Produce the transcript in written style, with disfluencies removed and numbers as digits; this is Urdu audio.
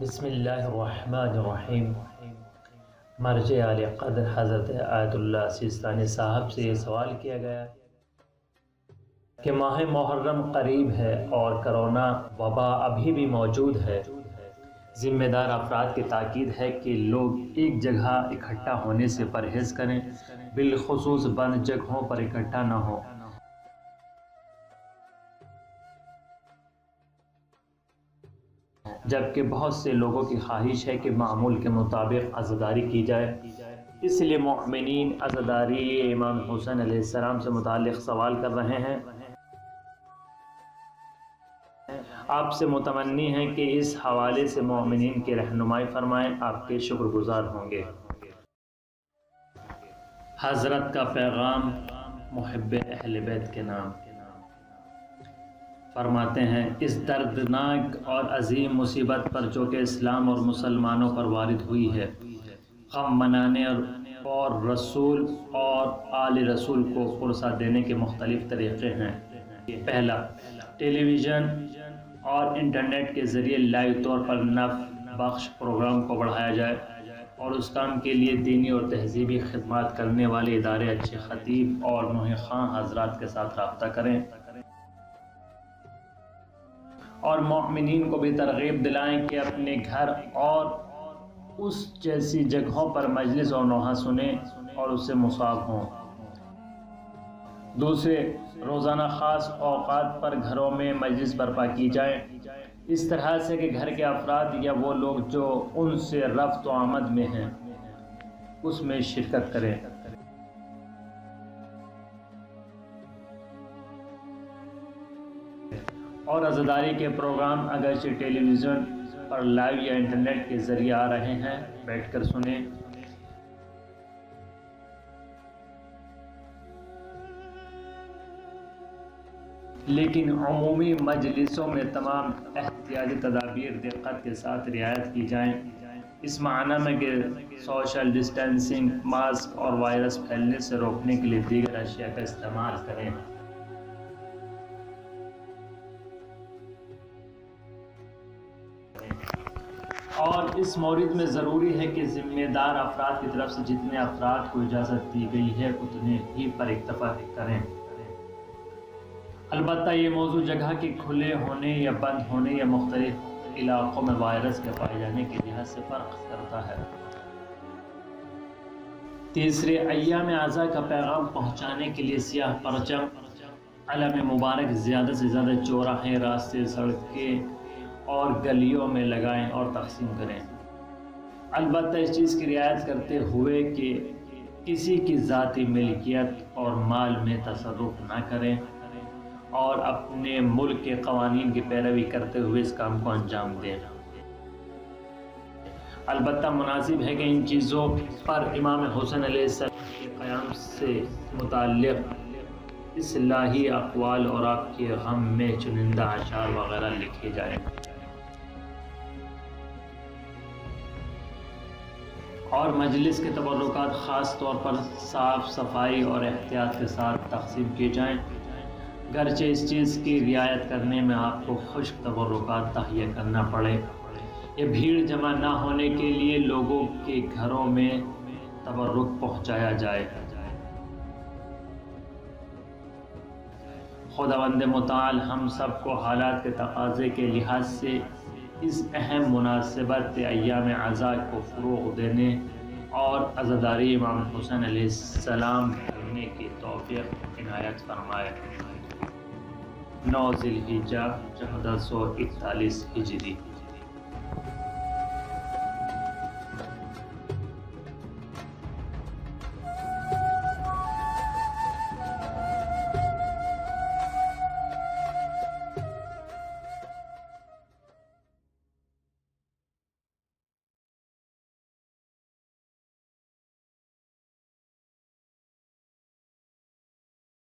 بسم اللہ الرحمن الرحیم۔ مرجع اعلی قدر حضرت آیت اللہ سیستانی صاحب سے یہ سوال کیا گیا کہ ماہ محرم قریب ہے اور کرونا وبا ابھی بھی موجود ہے۔ ذمہ دار افراد کی تاکید ہے کہ لوگ ایک جگہ اکٹھا ہونے سے پرہیز کریں، بالخصوص بند جگہوں پر اکٹھا نہ ہوں۔ جبکہ بہت سے لوگوں کی خواہش ہے کہ معمول کے مطابق عزاداری کی جائے، اس لیے مؤمنین عزاداری امام حسین علیہ السلام سے متعلق سوال کر رہے ہیں۔ آپ سے متمنی ہیں کہ اس حوالے سے مؤمنین کی رہنمائی فرمائیں، آپ کے شکر گزار ہوں گے۔ حضرت کا پیغام محب اہل بیت کے نام۔ فرماتے ہیں اس دردناک اور عظیم مصیبت پر جو کہ اسلام اور مسلمانوں پر وارد ہوئی ہے، غم منانے اور رسول اور آل رسول کو پرسہ دینے کے مختلف طریقے ہیں۔ پہلا، ٹیلی ویژن اور انٹرنیٹ کے ذریعے لائیو طور پر نفع بخش پروگرام کو بڑھایا جائے اور اس کام کے لیے دینی اور تہذیبی خدمات کرنے والے ادارے اچھے خطیب اور نوحہ خواں حضرات کے ساتھ رابطہ کریں اور مؤمنین کو بھی ترغیب دلائیں کہ اپنے گھر اور اس جیسی جگہوں پر مجلس اور نوحہ سنیں اور اس سے مصاب ہوں۔ دوسرے، روزانہ خاص اوقات پر گھروں میں مجلس برپا کی جائیں، اس طرح سے کہ گھر کے افراد یا وہ لوگ جو ان سے رفت و آمد میں ہیں اس میں شرکت کریں۔ اور عزاداری کے پروگرام اگرچہ ٹیلی ویژن پر لائیو یا انٹرنیٹ کے ذریعے آ رہے ہیں، بیٹھ کر سنیں۔ لیکن عمومی مجلسوں میں تمام احتیاطی تدابیر دقت کے ساتھ رعایت کی جائیں، اس معنی میں کہ سوشل ڈسٹینسنگ، ماسک اور وائرس پھیلنے سے روکنے کے لیے دیگر اشیاء کا استعمال کریں۔ اور اس مورد میں ضروری ہے کہ ذمہ دار افراد کی طرف سے جتنے افراد کو اجازت دی گئی ہے اتنے ہی پر اکتفا کریں۔ البتہ یہ موضوع جگہ کے کھلے ہونے یا بند ہونے یا مختلف علاقوں میں وائرس کے پائے جانے کے لحاظ سے فرق کرتا ہے۔ تیسرے، ایام عزا کا پیغام پہنچانے کے لیے سیاہ پرچم، علم مبارک زیادہ سے زیادہ چوراہے، راستے، سڑکیں اور گلیوں میں لگائیں اور تقسیم کریں، البتہ اس چیز کی رعایت کرتے ہوئے کہ کسی کی ذاتی ملکیت اور مال میں تصرف نہ کریں اور اپنے ملک کے قوانین کی پیروی کرتے ہوئے اس کام کو انجام دیں۔ البتہ مناسب ہے کہ ان چیزوں پر امام حسین علیہ السلام کے قیام سے متعلق اصلاحی اقوال اور آپ کے غم میں چنندہ اشعار وغیرہ لکھے جائیں اور مجلس کے تبرکات خاص طور پر صاف صفائی اور احتیاط کے ساتھ تقسیم کیے جائیں، گرچہ اس چیز کی رعایت کرنے میں آپ کو خشک تبرکات تہیہ کرنا پڑے یا بھیڑ جمع نہ ہونے کے لیے لوگوں کے گھروں میں تبرک پہنچایا جائے۔ خداوند متعال ہم سب کو حالات کے تقاضے کے لحاظ سے اس اہم مناسبت ایام عزا کو فروغ دینے اور عزاداری امام حسین علیہ السلام کرنے کی توفیق عنایت فرمائے۔ 9 ذی الحجہ 1441 ہجری۔